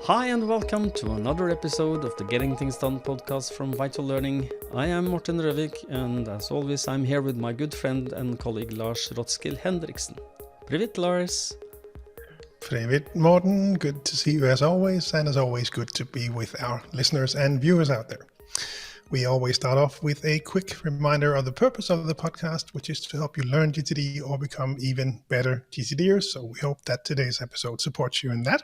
Hi and welcome to another episode of the Getting Things Done podcast from Vital Learning. I am Morten and Røvik, and as always I'm here with my good friend and colleague Lars Rothschild Henriksen. Привет, Lars. Привет, Morten. Good to see you as always, and as always good to be with our listeners and viewers out there. We always start off with a quick reminder of the purpose of the podcast, which is to help you learn GTD or become even better GTDers. So we hope that today's episode supports you in that.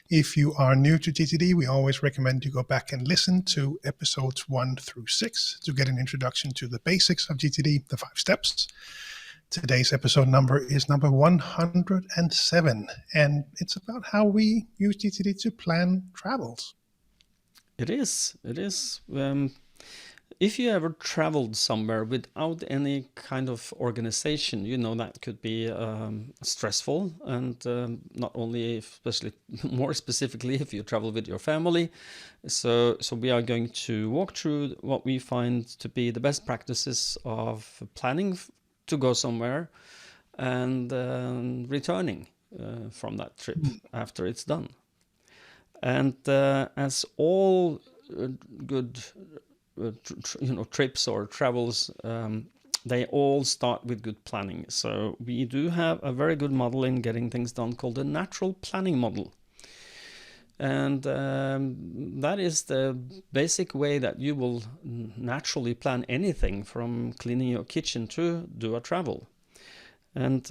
If you are new to GTD, we always recommend you go back and listen to episodes 1 through 6 to get an introduction to the basics of GTD, the 5 steps. Today's episode number is number 107, and it's about how we use GTD to plan travels. It is. If you ever traveled somewhere without any kind of organization, you know that could be stressful, and not only, especially more specifically, if you travel with your family. So we are going to walk through what we find to be the best practices of planning to go somewhere and returning from that trip after it's done. And as all good trips or travels, they all start with good planning. So we do have a very good model in Getting Things Done called the natural planning model. And that is the basic way that you will naturally plan anything from cleaning your kitchen to do a travel. And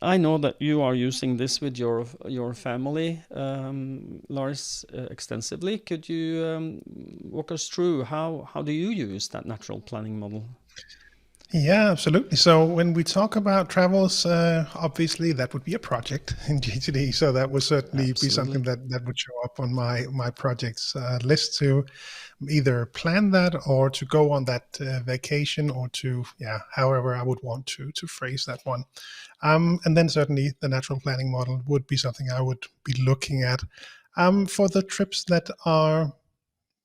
I know that you are using this with your family, Lars, extensively. Could you walk us through how do you use that natural planning model? Yeah, absolutely. So when we talk about travels, obviously that would be a project in GTD. So that would certainly be something that would show up on my projects list to either plan that or to go on that vacation, or to, however I would want to phrase that one. And then certainly the natural planning model would be something I would be looking at for the trips that are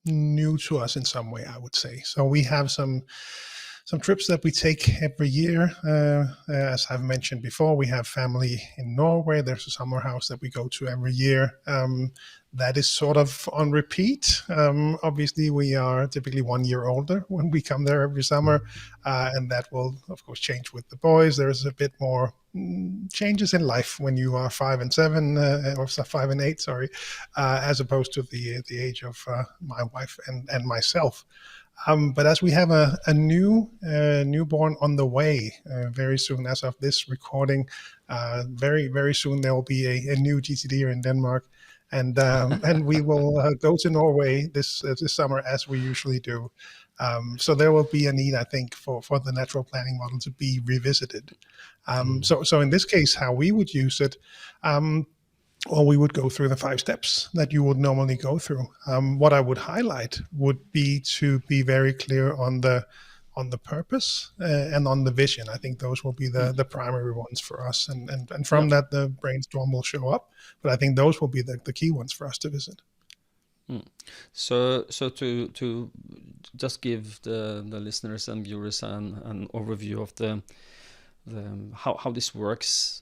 new to us in some way, I would say. So we have some trips that we take every year. As I've mentioned before, we have family in Norway. There's a summer house that we go to every year. That is sort of on repeat. Obviously, we are typically 1 year older when we come there every summer, and that will, of course, change with the boys. There's a bit more changes in life when you are 5 and 7, or 5 and 8, sorry, as opposed to the age of my wife and myself. But as we have a newborn on the way very soon, as of this recording, very, very soon there will be a new GTD in Denmark, and we will go to Norway this summer, as we usually do. So there will be a need, I think, for the natural planning model to be revisited. So in this case, how we would use it, or we would go through the 5 steps that you would normally go through. What I would highlight would be to be very clear on the purpose and on the vision. I think those will be the primary ones for us, and from that the brainstorm will show up. But I think those will be the key ones for us to visit. So to just give the listeners and viewers an overview of the how this works.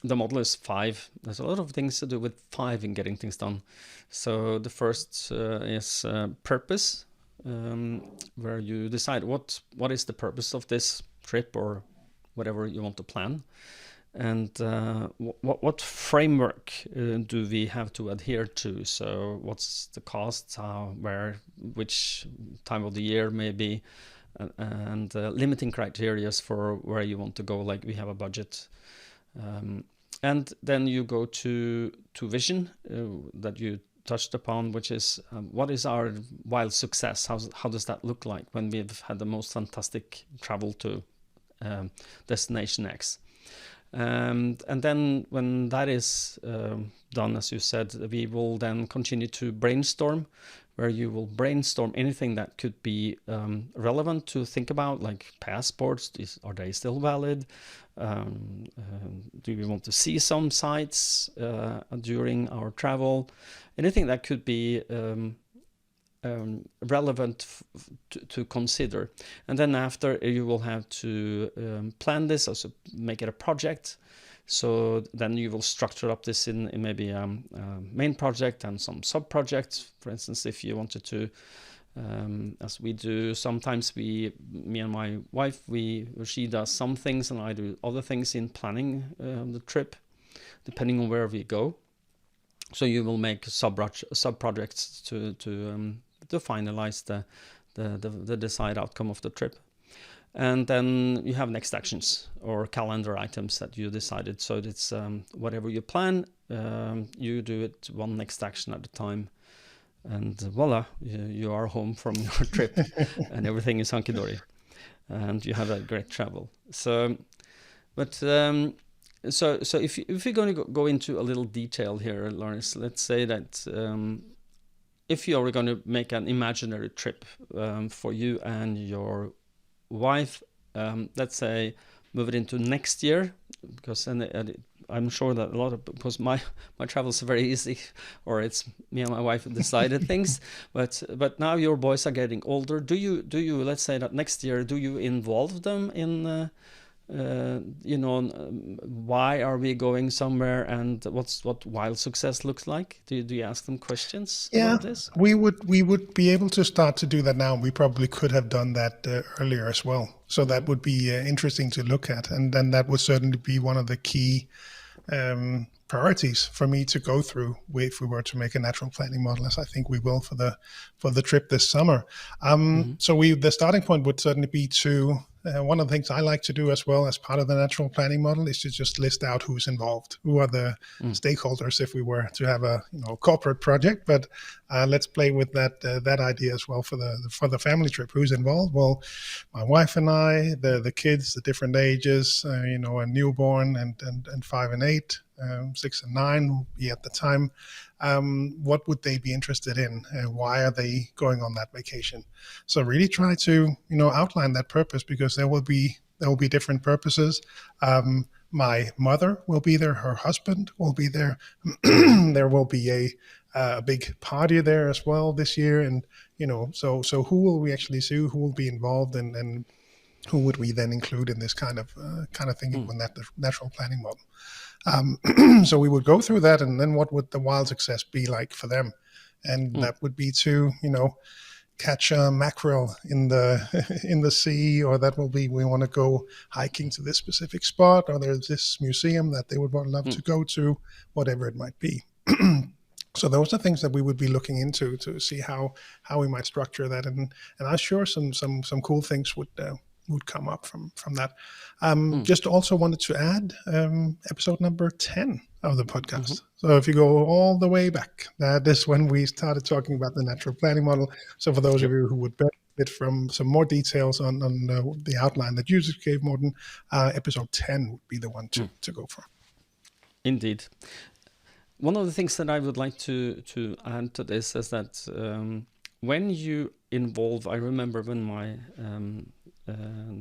The model is 5. There's a lot of things to do with 5 in Getting Things Done. So the first is purpose, where you decide what is the purpose of this trip or whatever you want to plan, and what framework do we have to adhere to. So what's the cost, which time of the year maybe, and limiting criteria for where you want to go, like we have a budget. And then you go to vision that you touched upon, which is what is our wild success? How does that look like when we've had the most fantastic travel to destination X? And then when that is done, as you said, we will then continue to brainstorm, where you will brainstorm anything that could be relevant to think about, like passports. Are they still valid? Do we want to see some sites during our travel? Anything that could be relevant to consider. And then after, you will have to plan this, also make it a project. So then you will structure up this in maybe a main project and some sub-projects. For instance, if you wanted to, as we do, sometimes me and my wife, she does some things and I do other things in planning the trip, depending on where we go. So you will make sub-projects to finalize the desired outcome of the trip. And then you have next actions or calendar items that you decided. So it's whatever you plan, you do it one next action at a time. And voila, you are home from your trip and everything is hunky-dory. And you have a great travel. So, but so if you're going to go into a little detail here, Lars, let's say that if you are going to make an imaginary trip for you and your wife, let's say move it into next year, because then I'm sure that because my travels are very easy, or it's me and my wife who decided things, but now your boys are getting older. Do you let's say that next year, do you involve them in why are we going somewhere and what wild success looks like? Do you ask them questions about this? We would be able to start to do that now. We probably could have done that earlier as well. So that would be interesting to look at, and then that would certainly be one of the key priorities for me to go through if we were to make a natural planning model, as I think we will for the trip this summer. So the starting point would certainly be to one of the things I like to do as well as part of the natural planning model is to just list out who's involved, who are the stakeholders if we were to have a corporate project. But let's play with that idea as well for the family trip. Who's involved? Well, my wife and I, the kids, the different ages, a newborn and 5 and 8, 6 and 9 will be at the time. What would they be interested in? Why are they going on that vacation? So really try to outline that purpose, because there will be different purposes. My mother will be there. Her husband will be there. There will be a big party there as well this year, and so who will we actually see? Who will be involved, and who would we then include in this kind of thinking with that natural planning model? So we would go through that, and then what would the wild success be like for them? And that would be to, catch a mackerel in the sea, or that will be, we want to go hiking to this specific spot, or there's this museum that they would love to go to, whatever it might be. So those are things that we would be looking into to see how we might structure that, and I'm sure some cool things would come up from that. Just also wanted to add episode number 10 of the podcast. So if you go all the way back, that is when we started talking about the natural planning model. So for those of you who would benefit from some more details on the outline that you just gave, Morten, episode 10 would be the one to go for. Indeed. One of the things that I would like to add to this is that when you involve, I remember when my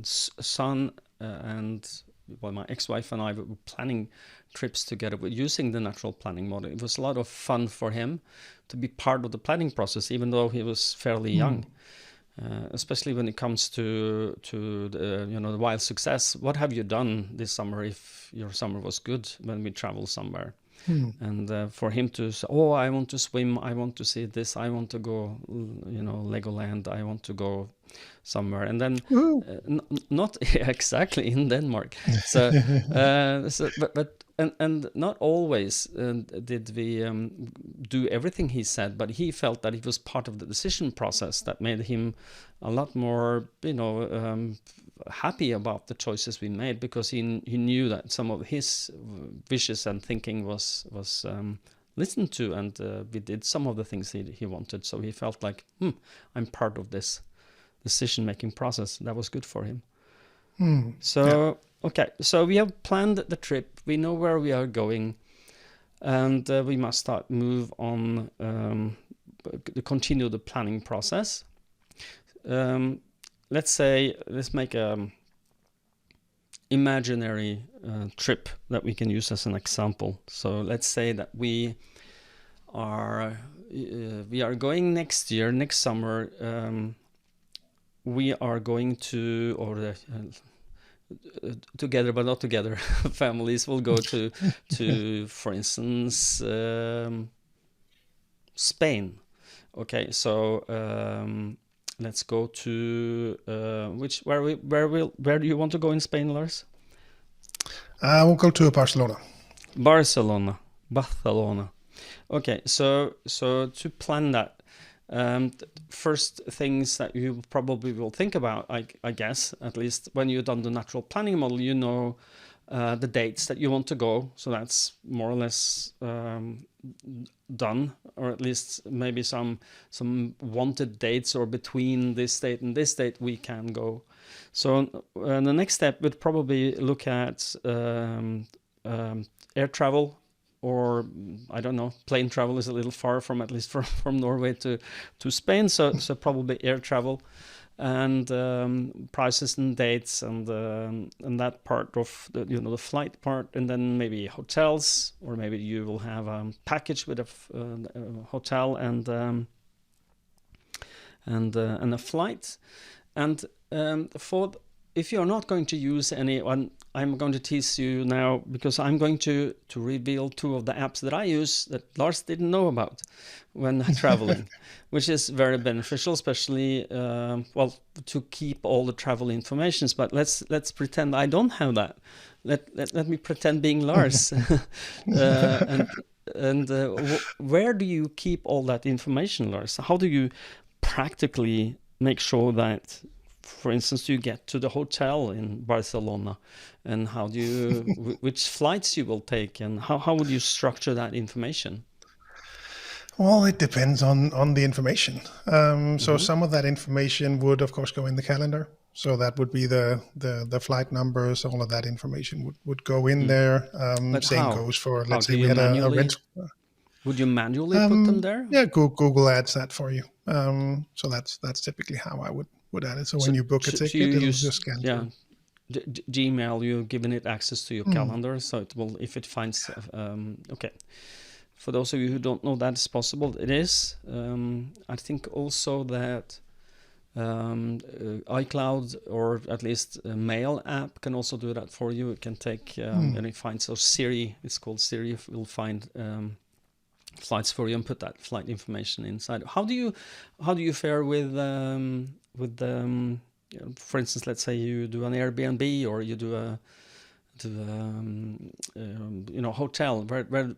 son and my ex-wife and I were planning trips together with using the natural planning model. It was a lot of fun for him to be part of the planning process, even though he was fairly young. Especially when it comes to the wild success. What have you done this summer if your summer was good when we travel somewhere? And for him to say, oh, I want to swim, I want to see this, I want to go, Legoland, I want to go somewhere, and then not exactly in Denmark. So, but not always did we do everything he said, but he felt that it was part of the decision process that made him a lot more, happy about the choices we made, because he knew that some of his wishes and thinking was listened to, and we did some of the things he wanted. So he felt like, I'm part of this decision-making process. That was good for him. Okay, so we have planned the trip. We know where we are going, and we must move on, continue the planning process. Let's make a imaginary trip that we can use as an example. So let's say that we are going next summer. We are going to, together but not together. Families will go to for instance, Spain. Okay, so let's go to where do you want to go in Spain, Lars? I will go to Barcelona. Barcelona. Okay, so to plan that, first things that you probably will think about, I guess, at least when you've done the natural planning model, you know the dates that you want to go. So that's more or less done, or at least maybe some wanted dates, or between this date and this date we can go. So the next step would probably look at air travel, or I don't know, plane travel is a little far from, at least from Norway to Spain. So probably air travel, and prices and dates, and that part of the flight part, and then maybe hotels, or maybe you will have a package with a hotel and a flight. And if you're not going to use any, I'm going to tease you now, because I'm going to reveal 2 of the apps that I use that Lars didn't know about when traveling, which is very beneficial, especially to keep all the travel informations. But let's pretend I don't have that. Let me pretend being Lars. Where do you keep all that information, Lars? How do you practically make sure that, for instance, you get to the hotel in Barcelona, and how do you, which flights you will take, and how would you structure that information? Well, it depends on the information. So some of that information would, of course, go in the calendar. So that would be the flight numbers, all of that information would go in there. But Same how? goes for, How let's do say we you had a manually? rental. Would you manually put them there? Yeah, Google adds that for you. So that's typically how I would add it. So when you book a ticket, you it'll use, just scan through. Gmail, you've given it access to your calendar, so it will, if it finds, okay. For those of you who don't know that is possible, it is. I think also that iCloud, or at least a Mail app, can also do that for you. It can take, and it finds, so Siri, it's called Siri, will find flights for you and put that flight information inside. How do you fare with for instance, let's say you do an Airbnb, or you do a hotel. Where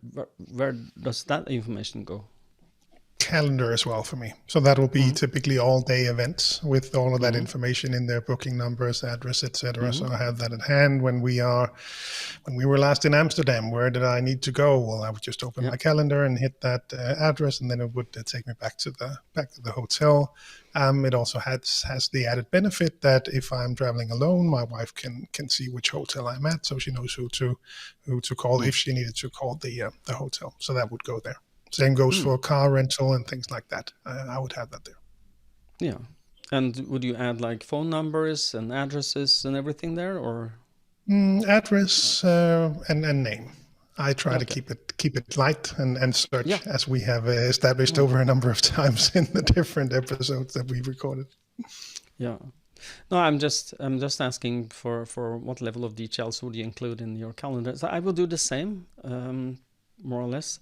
does that information go? Calendar as well for me. So that will be typically all day events with all of that information in their booking numbers, address, etc. So I have that at hand. When we were last in Amsterdam, where did I need to go? Well, I would just open my calendar and hit that address, and then it would take me back to the hotel. It also has the added benefit that if I'm traveling alone, my wife can see which hotel I'm at, so she knows who to call if she needed to call the hotel. So that would go there. Same goes for car rental and things like that. I would have that there. Yeah. And would you add like phone numbers and addresses and everything there, or? Address and name. I try to keep it light and search, as we have established over a number of times in the different episodes that we've recorded. Yeah. No, I'm just asking for what level of details would you include in your calendar. So I will do the same, more or less.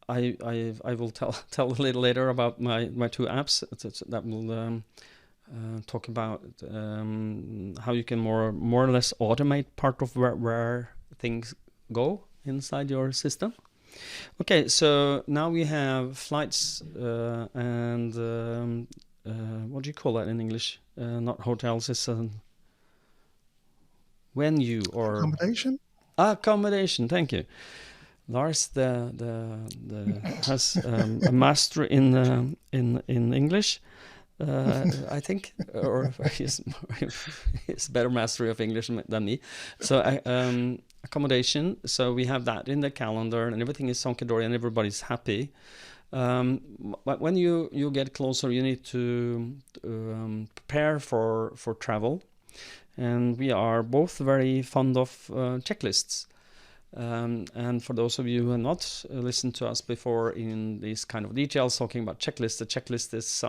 I will tell a little later about my 2 apps that will talk about how you can more or less automate part of where things go inside your system. Okay, so now we have flights and what do you call that in English? Not hotels, it's a venue, or accommodation. Accommodation. Thank you. Lars has a master in English, I think, or he's better mastery of English than me. So accommodation. So we have that in the calendar, and everything is hunky-dory, and everybody's happy. But when you get closer, you need to prepare for travel, and we are both very fond of checklists. And for those of you who have not listened to us before in these kind of details talking about checklists, the checklist is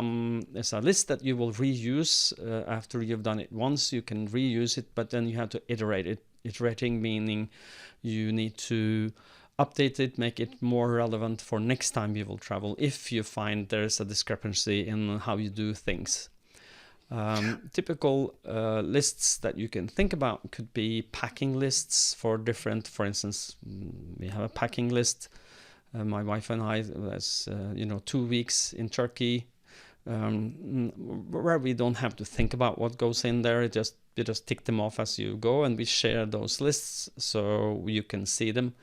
a list that you will reuse after you've done it once. You can reuse it, but then you have to iterate it. Iterating meaning you need to update it, make it more relevant for next time you will travel if you find there's a discrepancy in how you do things. Typical lists that you can think about could be packing lists for different, for instance, we have a packing list. My wife and I, that's 2 weeks in Turkey, where we don't have to think about what goes in there. You just tick them off as you go, and we share those lists so you can see them.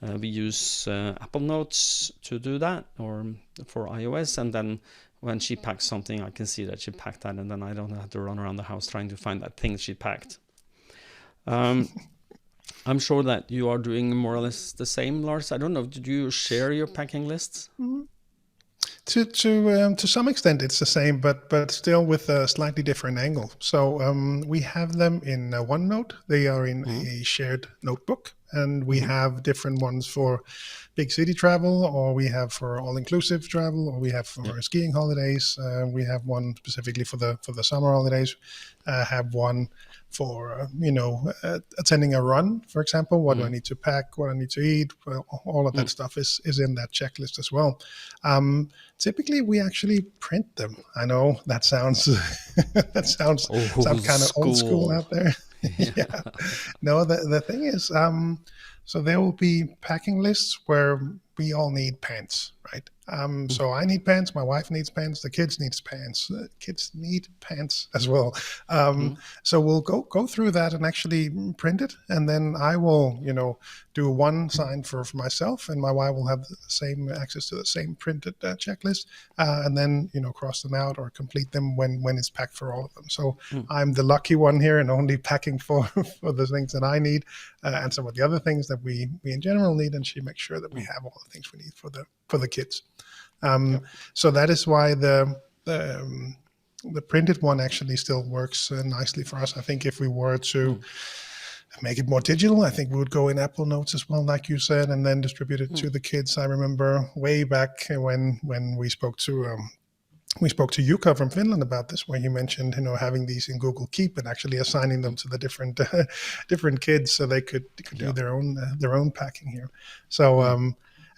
We use Apple Notes to do that, or for iOS, and then when she packs something, I can see that she packed that, and then I don't have to run around the house trying to find that thing she packed. I'm sure that you are doing more or less the same, Lars. I don't know. Did you share your packing lists? To some extent, it's the same, but still with a slightly different angle. So we have them in OneNote. They are in a shared notebook, and we have different ones for big city travel, or we have for all-inclusive travel, or we have for skiing holidays. We have one specifically for the summer holidays. Have one for attending a run, for example. What do I need to pack? What I need to eat? Well, all of that stuff is in that checklist as well. Typically, we actually print them. I know that sounds sounds kind of old school out there. Yeah. No, the thing is, so there will be packing lists where we all need pants, right? So I need pants, my wife needs pants, the kids needs pants, kids need pants as well. So we'll go through that and actually print it, and then I will, do one sign for myself, and my wife will have the same access to the same printed checklist, and then cross them out or complete them when it's packed for all of them. So I'm the lucky one here and only packing for the things that I need, and some of the other things that we in general need, and she makes sure that we have all the things we need for the kids. So that is why the printed one actually still works nicely for us. I think if we were to make it more digital, I think we would go in Apple Notes as well, like you said, and then distribute it to the kids. I remember way back when we spoke to Jukka from Finland about this, where he mentioned having these in Google Keep and actually assigning them to the different kids so they could do their own packing here. So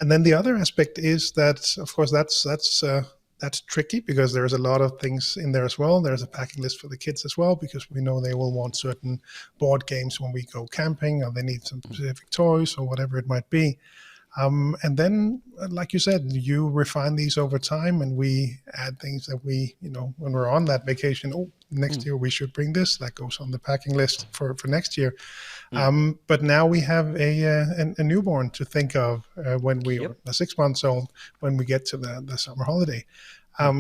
and then the other aspect is that, of course, that's tricky because there's a lot of things in there as well. There's a packing list for the kids as well, because we know they will want certain board games when we go camping, or they need some specific toys or whatever it might be. And then, like you said, you refine these over time, and we add things that we, when we're on that vacation, next year we should bring this. That goes on the packing list for next year. But now we have a newborn to think of when we are 6 months old, when we get to the summer holiday.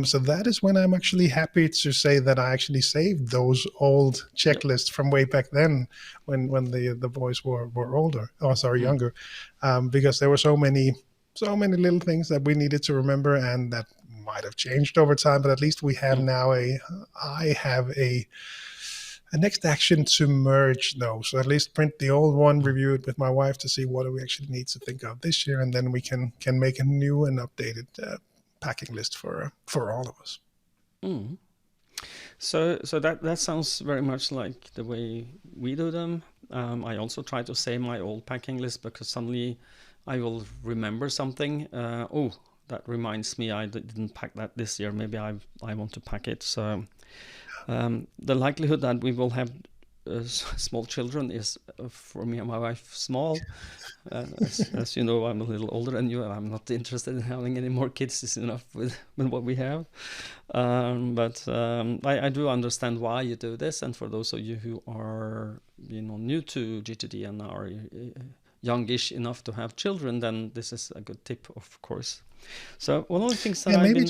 So that is when I'm actually happy to say that I actually saved those old checklists from way back then, when the boys were older, younger, because there were so many little things that we needed to remember, and that might have changed over time. But at least we have now I have a next action to merge those. So at least print the old one, review it with my wife to see what do we actually need to think of this year, and then we can make a new and updated packing list for all of us. So that sounds very much like the way we do them. I also try to save my old packing list, because suddenly I will remember something. That reminds me, I didn't pack that this year. Maybe I want to pack it. So the likelihood that we will have small children is, for me and my wife, small. As you know, I'm a little older than you, and I'm not interested in having any more kids. It's enough with what we have. But I do understand why you do this. And for those of you who are new to GTD and are youngish enough to have children, then this is a good tip, of course. So one of the things that maybe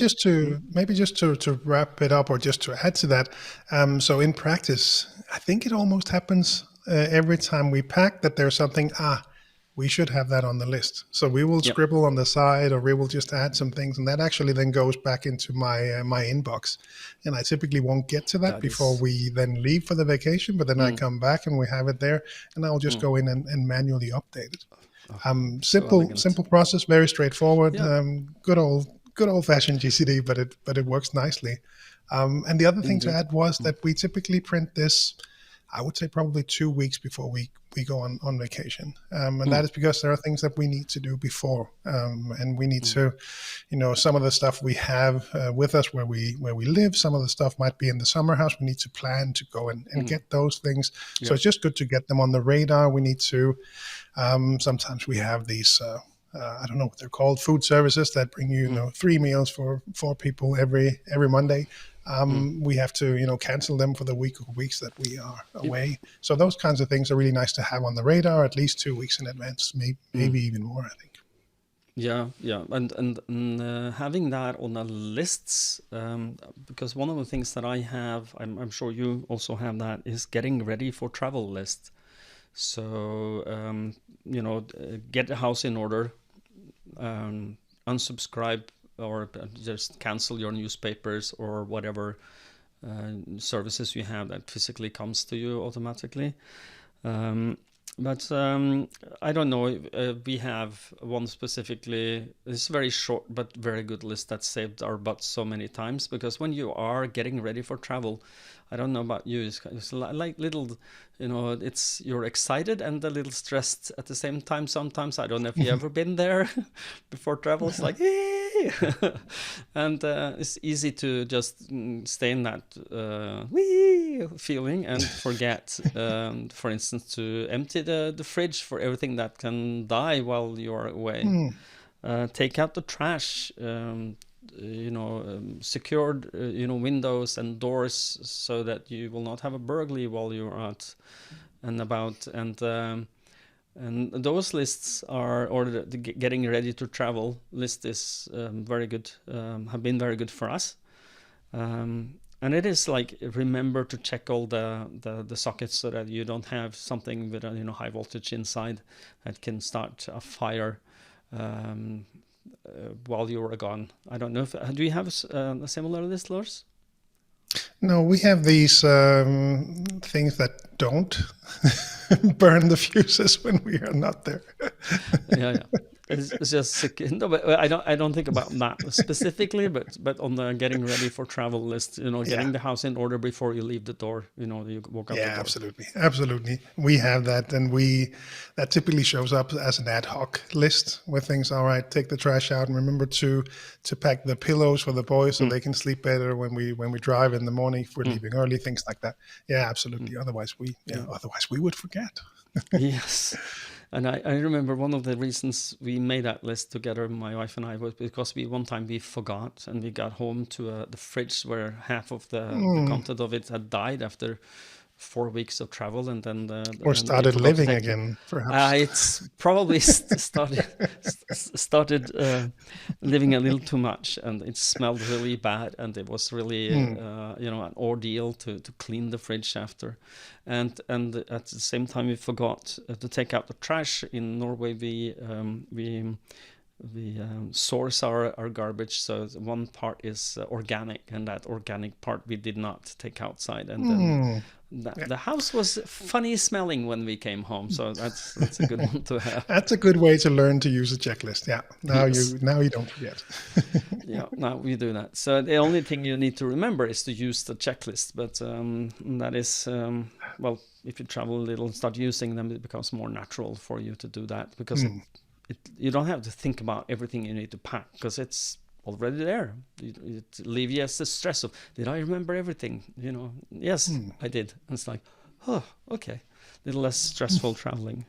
just to wrap it up, or just to add to that, so in practice, I think it almost happens every time we pack that there's something, we should have that on the list. So we will scribble on the side, or we will just add some things, and that actually then goes back into my inbox. And I typically won't get to that before we then leave for the vacation, but then I come back and we have it there, and I'll just go in and manually update it. So elegant. Simple process, very straightforward. Yeah. Good old fashioned GCD, but it works nicely. And the other thing to Indeed. add was that we typically print this, I would say probably 2 weeks before we go on vacation. And that is because there are things that we need to do before. And we need to, some of the stuff we have with us where we live, some of the stuff might be in the summer house. We need to plan to go and get those things. Yeah. So it's just good to get them on the radar. We need to, sometimes we have these, I don't know what they're called, food services that bring you, 3 meals for 4 people every Monday. We have to, cancel them for the week or weeks that we are away. So those kinds of things are really nice to have on the radar at least 2 weeks in advance, maybe even more, I think. Yeah, and having that on the lists, because one of the things that I have, I'm sure you also have that, is getting ready for travel list. So get the house in order, unsubscribe, or just cancel your newspapers or whatever services you have that physically comes to you automatically. But I don't know. We have one specifically. It's a very short but very good list that saved our butts so many times. Because when you are getting ready for travel, I don't know about you. It's like little, you're excited and a little stressed at the same time. Sometimes I don't know if you ever been there before travel. It's like, and it's easy to just stay in that feeling and forget, for instance, to empty the fridge for everything that can die while you're away. Take out the trash. Secured, windows and doors so that you will not have a burglary while you're out and about. And those lists are, or the getting ready to travel list is very good, have been very good for us. And it is like, remember to check all the sockets so that you don't have something with a high voltage inside that can start a fire while you're gone. I don't know if do you have a similar list, Lars? No, we have these things that don't burn the fuses when we are not there. Yeah. It's just no, but I don't think about that specifically, but on the getting ready for travel list, getting the house in order before you leave the door, you walk out the door. Absolutely. We have that, and that typically shows up as an ad hoc list where things, all right, take the trash out and remember to pack the pillows for the boys so they can sleep better when we drive in the morning if we're leaving early, things like that. Yeah, absolutely. Otherwise we would forget. Yes. And I remember one of the reasons we made that list together, my wife and I, was because one time we forgot, and we got home to the fridge where half of the content of it had died after 4 weeks of travel, and then or started living again, perhaps. It's probably started living a little too much, and it smelled really bad, and it was really an ordeal to clean the fridge after, and at the same time we forgot to take out the trash. In Norway we source our garbage, so one part is organic, and that organic part we did not take outside, and then the house was funny smelling when we came home. So that's a good one to have. That's a good way to learn to use a checklist. Yeah, now you don't forget. Yeah, now we do that. So the only thing you need to remember is to use the checklist, but that is if you travel a little and start using them, it becomes more natural for you to do that, because you don't have to think about everything you need to pack, because it's already there. It alleviates the stress of, did I remember everything? Yes, I did. And it's like, oh, okay, a little less stressful traveling.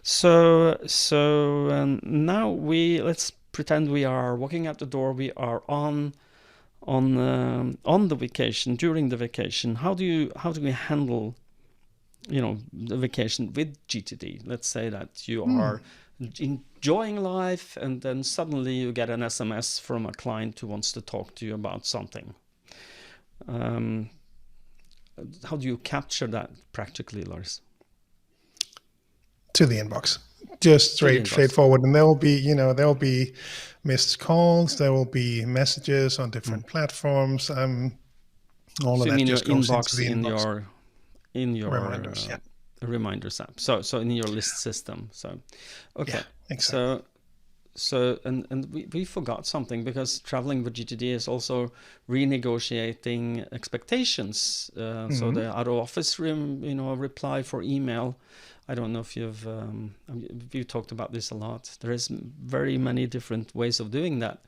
So now let's pretend we are walking out the door. We are on the vacation. During the vacation, how do we handle the vacation with GTD? Let's say that you are enjoying life, and then suddenly you get an SMS from a client who wants to talk to you about something. How do you capture that practically, Lars? To the inbox, just straightforward, and there will be missed calls, there will be messages on different platforms. All of that just goes into the inbox. In your reminders. a reminders app. So in your list system. So, okay. Yeah, exactly. So we forgot something, because traveling with GTD is also renegotiating expectations. So the out of office reply for email. I don't know if you talked about this a lot. There is very many different ways of doing that.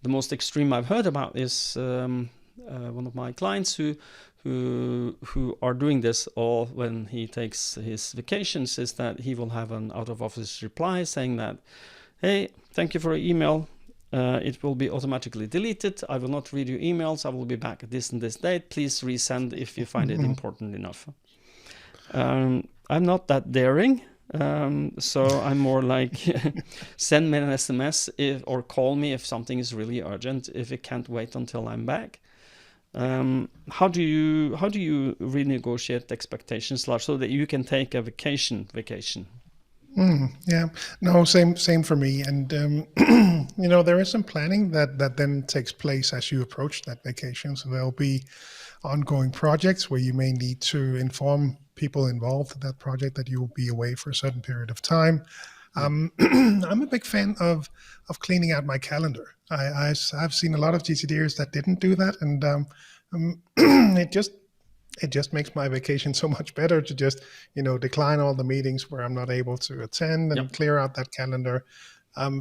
The most extreme I've heard about is one of my clients who are doing this all when he takes his vacations, is that he will have an out of office reply saying that, hey, thank you for your email. It will be automatically deleted. I will not read your emails. I will be back at this and this date. Please resend if you find it important enough. I'm not that daring. So I'm more like send me an SMS or call me if something is really urgent, if it can't wait until I'm back. How do you renegotiate expectations, Lars, so that you can take a vacation? Yeah, no, same for me. And there is some planning that then takes place as you approach that vacation. So there'll be ongoing projects where you may need to inform people involved in that project that you will be away for a certain period of time. I'm a big fan of cleaning out my calendar. I've seen a lot of GTDers that didn't do that, and it just makes my vacation so much better to just decline all the meetings where I'm not able to attend and clear out that calendar,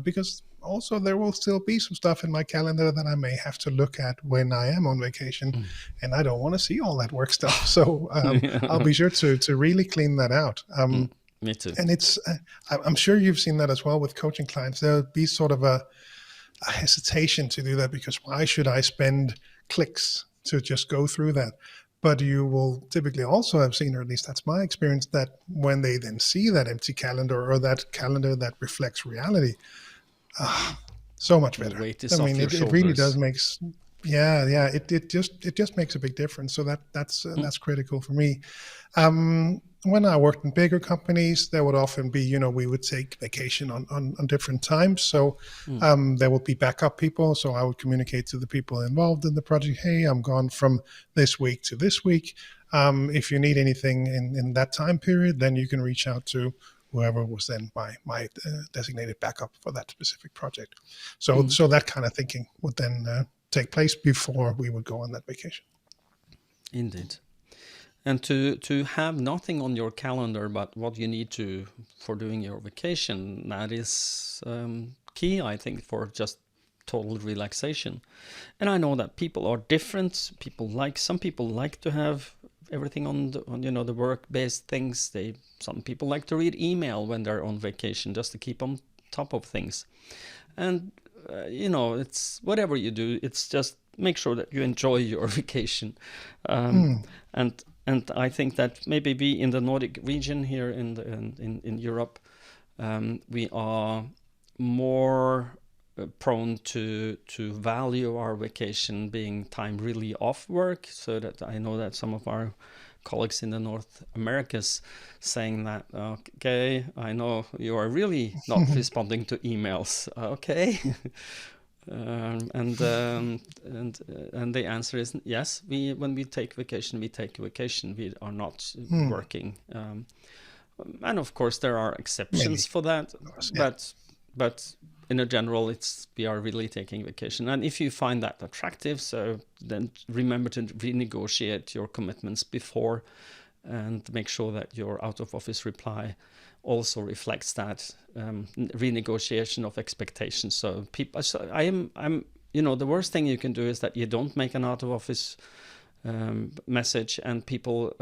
because also there will still be some stuff in my calendar that I may have to look at when I am on vacation, and I don't want to see all that work stuff. So I'll be sure to really clean that out. Me too. And I'm sure you've seen that as well with coaching clients. There'll be sort of a hesitation to do that, because why should I spend clicks to just go through that? But you will typically also have seen, or at least that's my experience, that when they then see that empty calendar, or that calendar that reflects reality, so much better. I mean, it really does it just makes a big difference. So that's critical for me. When I worked in bigger companies, there would often be, we would take vacation on different times. So there would be backup people. So I would communicate to the people involved in the project, hey, I'm gone from this week to this week. If you need anything in that time period, then you can reach out to whoever was then my designated backup for that specific project. So that kind of thinking would then take place before we would go on that vacation. Indeed. And to have nothing on your calendar but what you need to for doing your vacation, that is key, I think, for just total relaxation. And I know that people are different. Some people like to have everything on the work-based things. Some people like to read email when they're on vacation just to keep on top of things. And it's whatever you do, it's just make sure that you enjoy your vacation. And I think that maybe we in the Nordic region here in Europe, we are more prone to value our vacation being time really off work. So that I know that some of our colleagues in the North Americas saying that, okay, I know you are really not responding to emails. Okay. And the answer is yes. When we take vacation, we are not working. And of course, there are exceptions for that. But in a general, we are really taking vacation. And if you find that attractive, so then remember to renegotiate your commitments before, and make sure that your out of office reply also reflects that renegotiation of expectations. So the worst thing you can do is that you don't make an out of office message, and people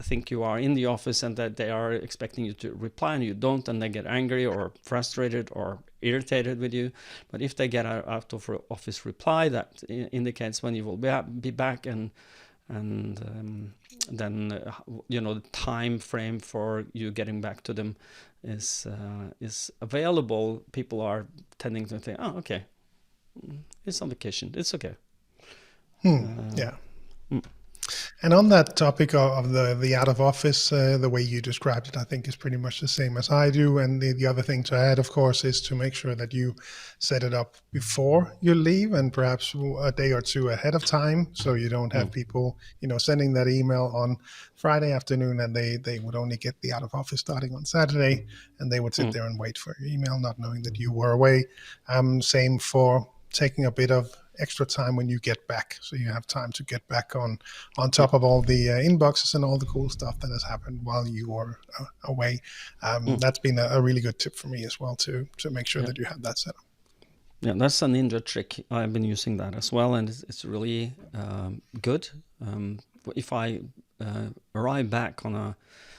think you are in the office and that they are expecting you to reply and you don't, and they get angry or frustrated or irritated with you. But if they get an out of office reply, that indicates when you will be back, and then the time frame for you getting back to them is available. People are tending to think, oh, okay, it's on vacation, it's okay. And on that topic of the out of office, the way you described it, I think is pretty much the same as I do. And the other thing to add, of course, is to make sure that you set it up before you leave and perhaps a day or two ahead of time, so you don't have people, sending that email on Friday afternoon and they would only get the out of office starting on Saturday, and they would sit there and wait for your email, not knowing that you were away. Same for taking a bit of extra time when you get back, so you have time to get back on top of all the inboxes and all the cool stuff that has happened while you were away. That's been a really good tip for me as well, to make sure that you have that set up. Yeah, that's a ninja trick. I've been using that as well, and it's really good. If I arrive back on a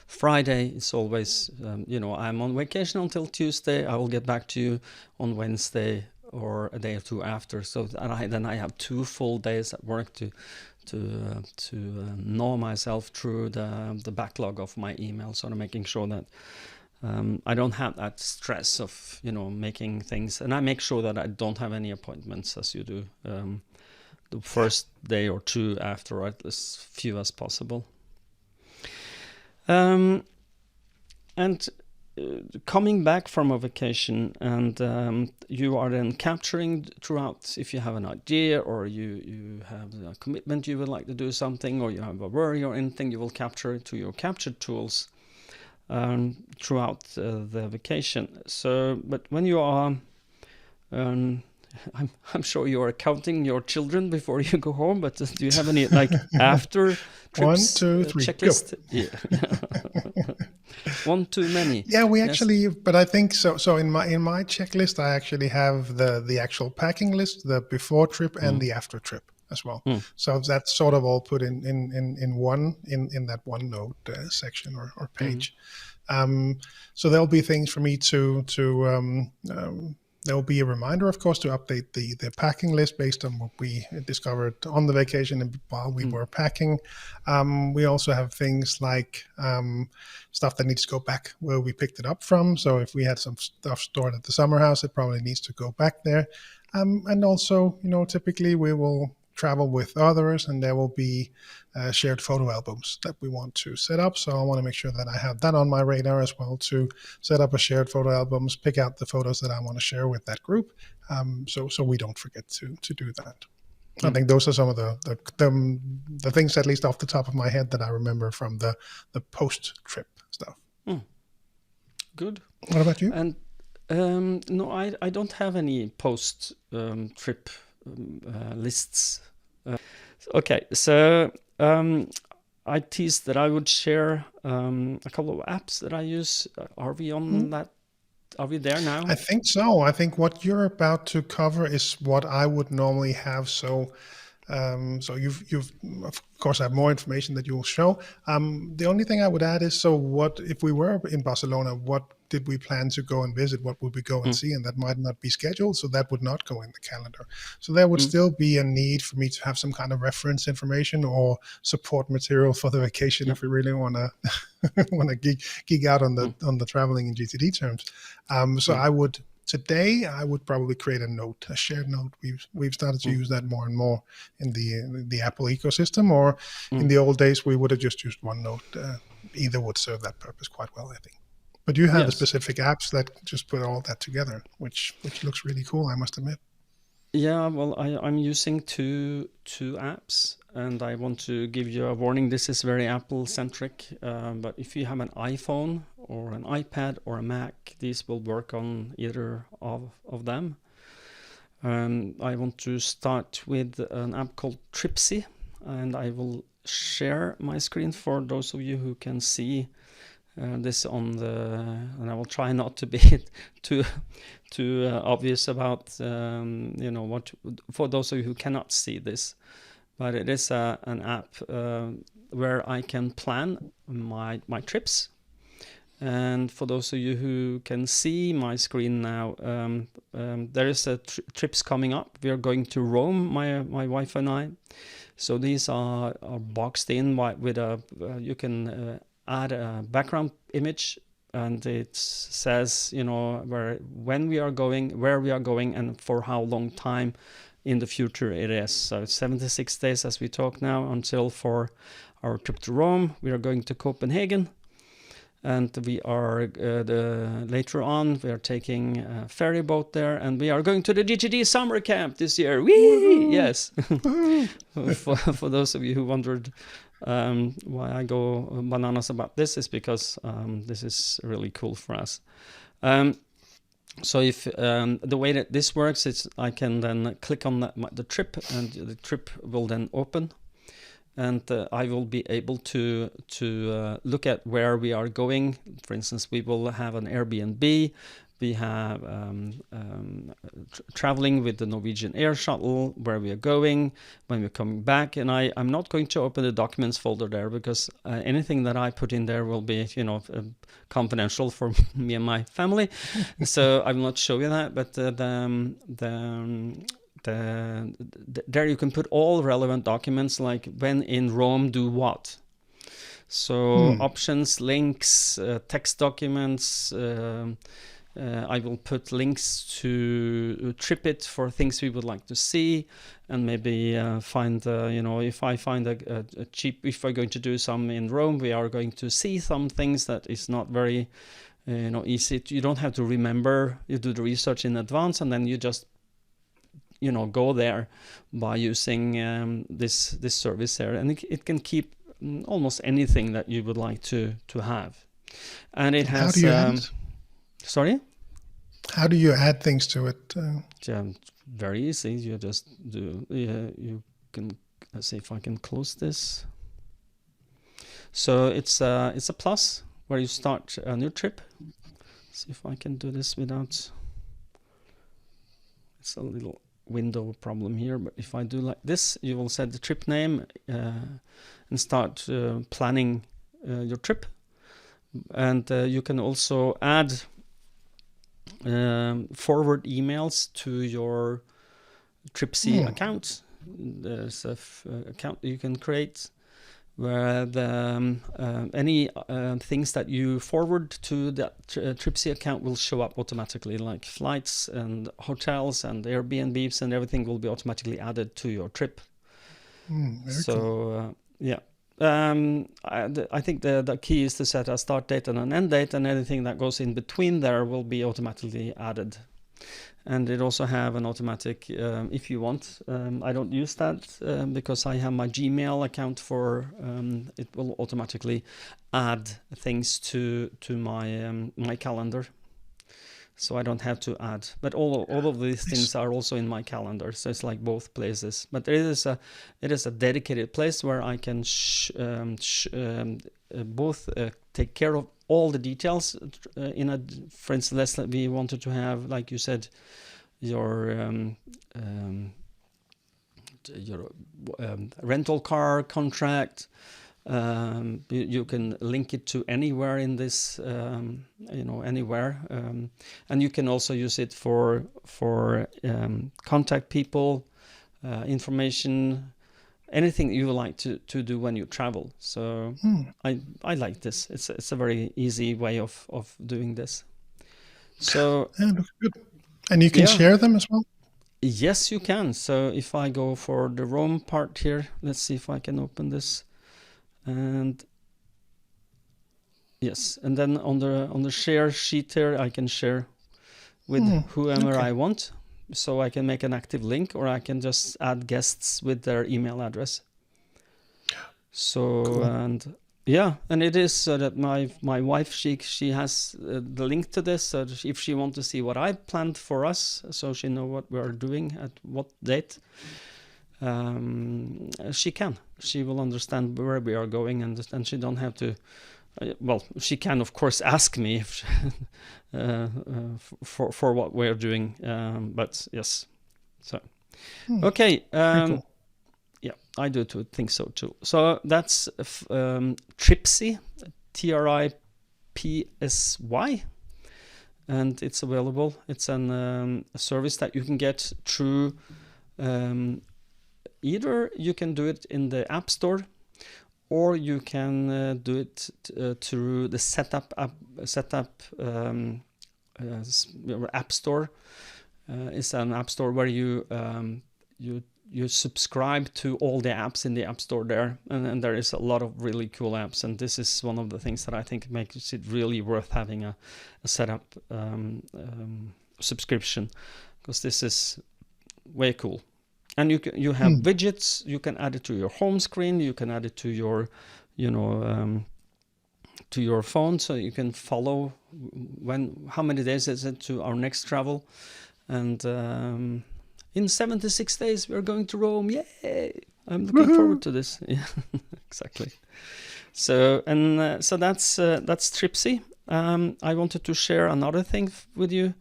Friday, it's always, I'm on vacation until Tuesday. I will get back to you on Wednesday or a day or two after. So then I have 2 full days at work to gnaw myself through the backlog of my emails, sort of making sure that I don't have that stress of making things, and I make sure that I don't have any appointments, as you do, the first day or 2 after, or at as few as possible. And coming back from a vacation, and you are then capturing throughout, if you have an idea or you have a commitment, you would like to do something, or you have a worry or anything, you will capture it to your capture tools throughout the vacation. So, but when you are, I'm sure you are counting your children before you go home, but do you have any after trips 1, 2, 3, checklist? Go. Yeah. One too many. Yeah, we actually, but I think so. So in my checklist, I actually have the actual packing list, the before trip and the after trip as well. So that's sort of all put in one in that OneNote section or page. So there'll be things for me to there will be a reminder, of course, to update the packing list based on what we discovered on the vacation and while we were packing. We also have things like stuff that needs to go back where we picked it up from. So if we had some stuff stored at the summer house, it probably needs to go back there. And also, typically we will travel with others, and there will be shared photo albums that we want to set up. So I want to make sure that I have that on my radar as well, to set up a shared photo albums, pick out the photos that I want to share with that group, so we don't forget to do that. I think those are some of the things, at least off the top of my head, that I remember from the post-trip stuff. Good. What about you? And no, I don't have any post-trip lists. Okay, so I teased that I would share a couple of apps that I use. Are we on that? Are we there now? I think so. I think what you're about to cover is what I would normally have. So you've of course have more information that you will show. The only thing I would add is, so what if we were in Barcelona, what did we plan to go and visit? What would we go and see? And that might not be scheduled, so that would not go in the calendar. So there would still be a need for me to have some kind of reference information or support material for the vacation if we really want to geek out on the traveling in GTD terms. So Today, I would probably create a shared note. We've started to use that more and more in the Apple ecosystem, or in the old days, we would have just used OneNote. Either would serve that purpose quite well, I think. But you have specific apps that just put all that together, which looks really cool, I must admit. Yeah, well, I'm using two apps, and I want to give you a warning. This is very Apple-centric, but if you have an iPhone or an iPad or a Mac, these will work on either of them. I want to start with an app called Tripsy, and I will share my screen for those of you who can see this and I will try not to be too obvious about what, for those of you who cannot see this, but it is an app where I can plan my trips. And for those of you who can see my screen now, there is a trips coming up. We are going to Rome, my wife and I. So these are boxed in with you can add a background image, and it says when we are going, where we are going, and for how long time, in the future it is. So it's 76 days as we talk now until for our trip to Rome. We are going to Copenhagen, and we are later on we are taking a ferry boat there, and we are going to the GTD Summer Camp this year. Whee! Yes. for those of you who wondered why I go bananas about this, is because this is really cool for us. So if the way that this works is I can then click on the trip, and the trip will then open, and I will be able to look at where we are going. For instance, we will have an Airbnb. We have traveling with the Norwegian Air Shuttle, where we are going, when we're coming back. And I'm not going to open the documents folder there, because anything that I put in there will be, confidential for me and my family. So I will not show you that. But there you can put all relevant documents, like when in Rome, do what. So options, links, text documents. I will put links to TripIt for things we would like to see, and maybe find, if I find a cheap, if we're going to do some in Rome, we are going to see some things that is not very, easy. You don't have to remember. You do the research in advance, and then you just, go there by using this service there, and it can keep almost anything that you would like to have. And it has. How do you add? Sorry? How do you add things to it? Very easy. You just do. You can. Let's see if I can close this. So it's a plus where you start a new trip. Let's see if I can do this without. It's a little window problem here, but if I do like this, you will set the trip name and start planning your trip, and you can also add forward emails to your Tripsy account. There's a account you can create where any things that you forward to that Tripsy account will show up automatically, like flights and hotels and Airbnbs, and everything will be automatically added to your trip. Cool. Yeah. I think the key is to set a start date and an end date, and anything that goes in between there will be automatically added. And it also have an automatic, if you want. I don't use that because I have my Gmail account for. It will automatically add things to my my calendar, so I don't have to add. But all of these things are also in my calendar, so it's like both places. But it is a dedicated place where I can both take care of all the details. For instance, we wanted to have, like you said, your rental car contract. You can link it to anywhere in this, anywhere, and you can also use it for contact people, information, anything you would like to do when you travel. So I like this. It's a very easy way of doing this. So looks good. And you can share them as well? Yes, you can. So if I go for the Rome part here, let's see if I can open this. And yes, and then on the share sheet here, I can share with whoever I want. So I can make an active link, or I can just add guests with their email address. So cool. And it is so that my wife, she has the link to this. So if she wants to see what I planned for us, so she know what we are doing at what date, she will understand where we are going, and she don't have to. She can of course ask me if for what we're doing, but yes. So okay. Cool. Yeah, I do too, think so too. So that's Tripsy, TRIPSY, and it's available. It's a service that you can get through. Either you can do it in the App Store, or you can do it through the Setup App Store. It's an app store where you you subscribe to all the apps in the App Store there, and there is a lot of really cool apps, and this is one of the things that I think makes it really worth having a setup subscription, because this is way cool. And you have widgets. You can add it to your home screen. You can add it to your to your phone, so you can follow how many days is it to our next travel. And in 76 days we're going to Rome. Yay! I'm looking forward to this. Yeah, exactly. So so that's Tripsy. I wanted to share another thing with you,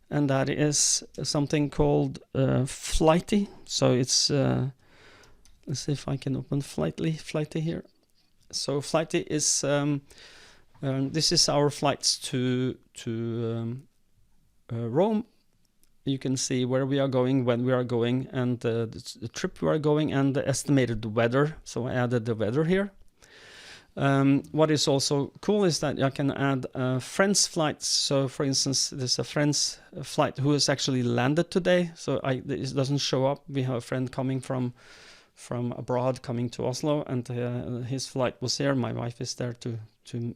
and that is something called Flighty. So it's let's see if I can open Flighty here. So Flighty is this is our flights to Rome. You can see where we are going, when we are going, and the trip we are going, and the estimated weather. So I added the weather here. What is also cool is that I can add friends' flights. So, for instance, there's a friend's flight who has actually landed today. So it doesn't show up. We have a friend coming from abroad, coming to Oslo, and his flight was here. My wife is there to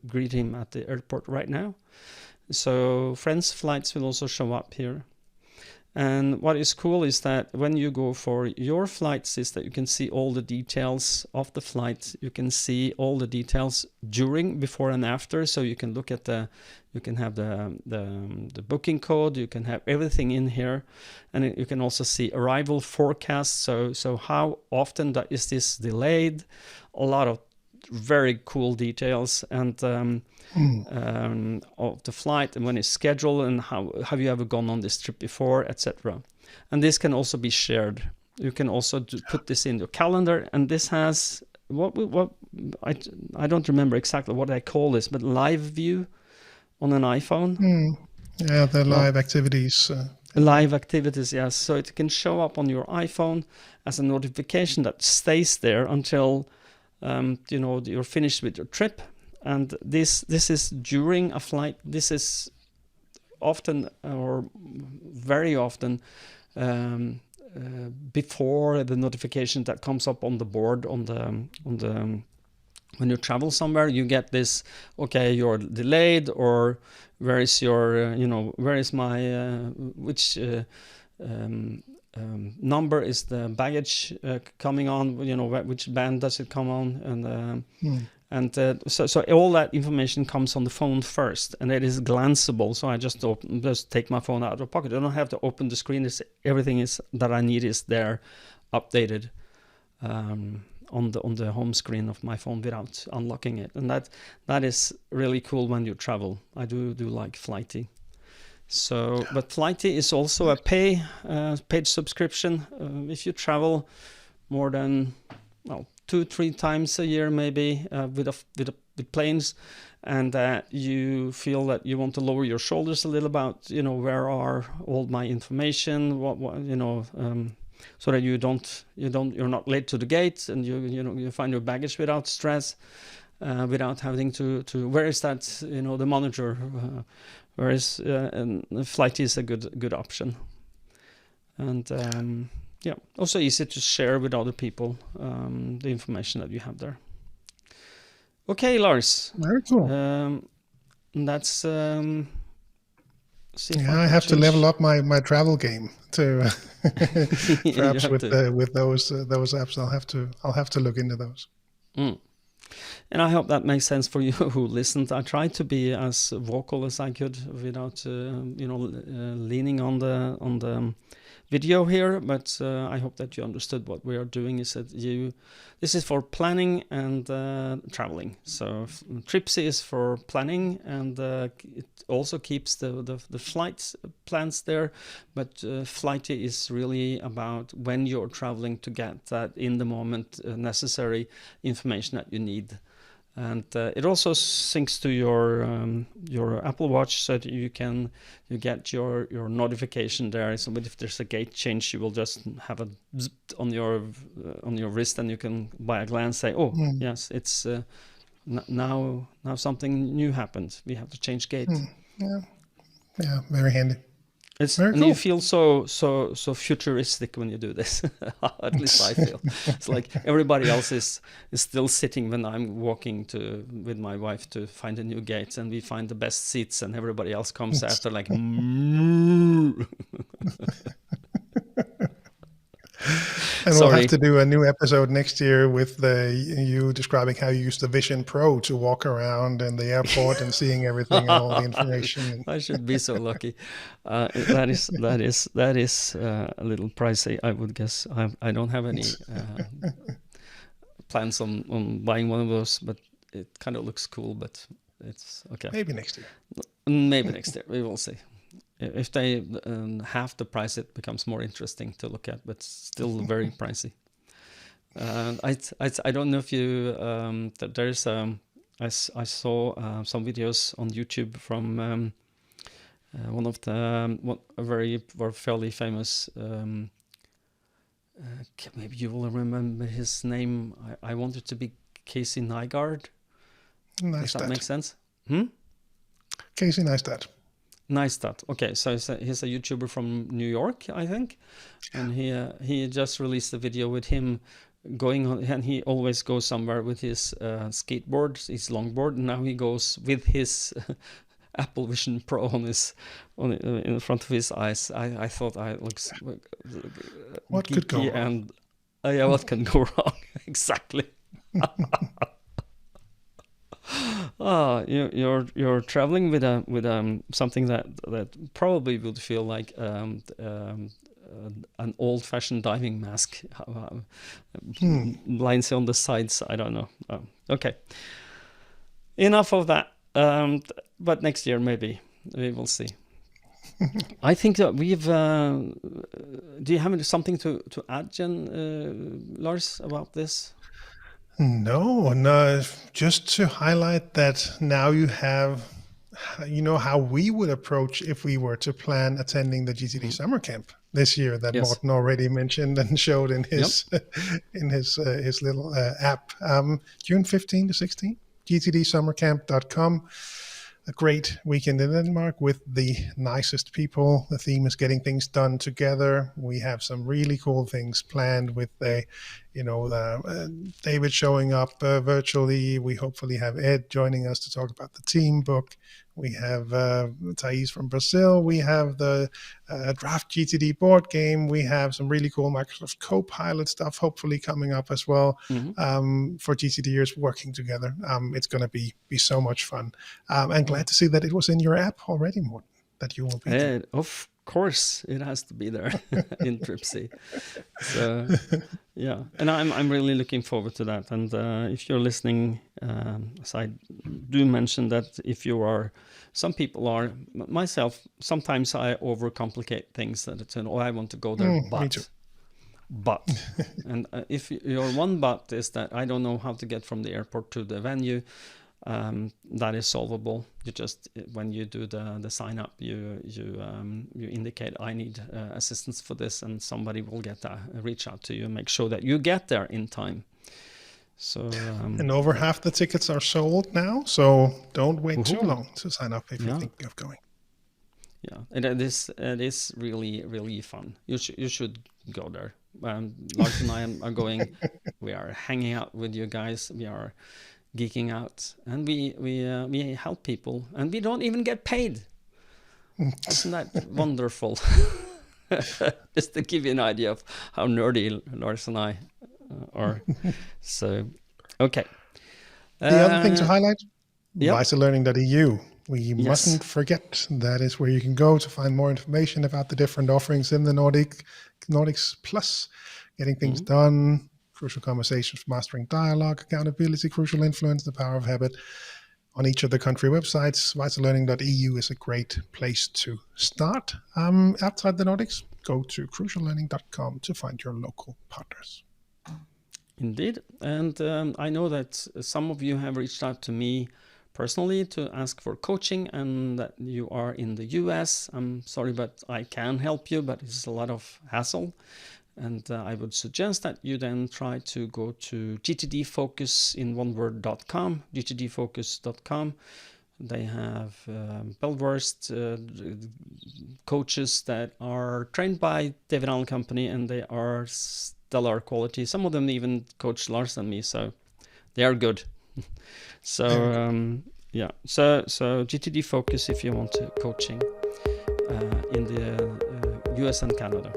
greet him at the airport right now. So friends' flights will also show up here. And what is cool is that when you go for your flights is that you can see all the details of the flight. You can see all the details during, before, and after. So you can look at you can have the booking code. You can have everything in here, and you can also see arrival forecast. So how often is this delayed? A lot of very cool details, and of the flight, and when it's scheduled, and how have you ever gone on this trip before, etc. And this can also be shared. You can also put this in your calendar, and this has what I don't remember exactly what I call this, but live view on an iPhone. Yeah, the live activities. Live activities, yes. So it can show up on your iPhone as a notification that stays there until you're finished with your trip. And this is during a flight. This is often, or very often, before the notification that comes up on the board on the when you travel somewhere. You get this, okay, you're delayed, or where is your where is my which number is the baggage coming on, which band does it come on, and so all that information comes on the phone first, and it is glanceable. So I just take my phone out of the pocket. I don't have to open the screen. Everything that I need is there, updated on the home screen of my phone without unlocking it, and that is really cool when you travel. I do like Flighty. So, but Flighty is also a paid subscription. If you travel more than 2-3 times a year, maybe with planes, and you feel that you want to lower your shoulders a little about, where are all my information, so that you're not late to the gate, and you find your baggage without stress, without having to where is that, the monitor. Whereas Flighty is a good option, and also easy to share with other people the information that you have there. Okay, Lars. Very cool. That's I have to level up my travel game to perhaps with those apps. I'll have to look into those. And I hope that makes sense for you who listened. I tried to be as vocal as I could without, leaning on the video here. But I hope that you understood what we are doing. Is that this is for planning and traveling. So Tripsy is for planning, and it also keeps the flight plans there. But Flighty is really about when you're traveling to get that in the moment necessary information that you need. And it also syncs to your Apple Watch, so that you get your notification there. So if there's a gate change, you will just have a zip on your wrist, and you can by a glance say, yes, it's now something new happened. We have to change gate. Yeah, very handy. Very And cool. you feel so futuristic when you do this. At least I feel. It's like everybody else is still sitting when I'm walking with my wife to find a new gate, and we find the best seats, and everybody else comes after like. And we'll have Sorry. to do a new episode next year with you describing how you use the Vision Pro to walk around in the airport and seeing everything and all the information. I should be so lucky. That is a little pricey, I would guess. I don't have any plans on buying one of those, but it kind of looks cool. But it's okay. Maybe next year. Maybe next year we will see. If they half the price, it becomes more interesting to look at, but still very pricey. I don't know if you there's I saw some videos on YouTube from one of the a very fairly famous. Maybe you will remember his name. I want it to be Casey Neistat. Does that make sense? Casey Neistat. Neistat. Okay, so he's a YouTuber from New York, I think, and he just released a video with him going on, and he always goes somewhere with his skateboard, his longboard. And now he goes with his Apple Vision Pro in front of his eyes. I thought I looks what could go wrong? And yeah, what can go wrong? Exactly. You're traveling with something that probably would feel like an old-fashioned diving mask. Lines on the sides. I don't know. Okay. Enough of that. But next year maybe we will see. I think that we've. Do you have something to add, Lars, about this? No, just to highlight that now you have, how we would approach if we were to plan attending the GTD Summer Camp this year that Morten already mentioned and showed in his his little app. June 15 to 16, gtdsummercamp.com. A great weekend in Denmark with the nicest people. The theme is getting things done together. We have some really cool things planned with David showing up virtually. We hopefully have Ed joining us to talk about the team book. We have Thais from Brazil. We have the Draft GTD board game. We have some really cool Microsoft Copilot stuff hopefully coming up as well for GTDers working together. It's going to be so much fun. And glad to see that it was in your app already, Morten, that you will be there. Of course, it has to be there in Tripsy. So, yeah. And I'm really looking forward to that. And if you're listening, as I do mention that if you are, some people are, myself, sometimes I overcomplicate things that it's, I want to go there, Me too. But, and if your one but is that I don't know how to get from the airport to the venue, that is solvable. You just, when you do the sign up, you indicate I need assistance for this, and somebody will reach out to you and make sure that you get there in time. So and over half the tickets are sold now, so don't wait too long to sign up if you think of going. Yeah, and it is really, really fun. You should go there. Lars and I are going. We are hanging out with you guys. We are geeking out, and we help people, and we don't even get paid. Isn't that wonderful? Just to give you an idea of how nerdy Lars and I are. So, okay. The other thing to highlight, vitallearning.eu. We mustn't forget that is where you can go to find more information about the different offerings in the Nordics, plus getting things done, crucial conversations, mastering dialogue, accountability, crucial influence, the power of habit. On each of the country websites, vitallearning.eu is a great place to start. Outside the Nordics, go to cruciallearning.com to find your local partners. Indeed. And I know that some of you have reached out to me personally to ask for coaching, and that you are in the US. I'm sorry, but I can help you, but it's a lot of hassle. And I would suggest that you then try to go to gtdfocus in one word.com, gtdfocus.com. They have well-versed coaches that are trained by David Allen Company, and they are stellar quality. Some of them even coach Lars and me, so they are good. So so GTD focus if you want coaching in the US and Canada.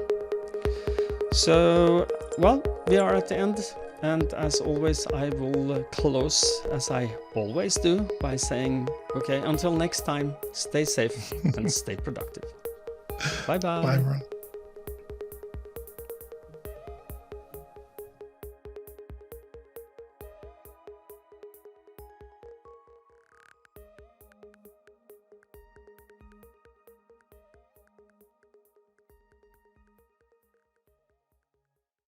So, well, we are at the end, and as always, I will close, as I always do, by saying, okay, until next time, stay safe and stay productive. Bye-bye. Bye, everyone.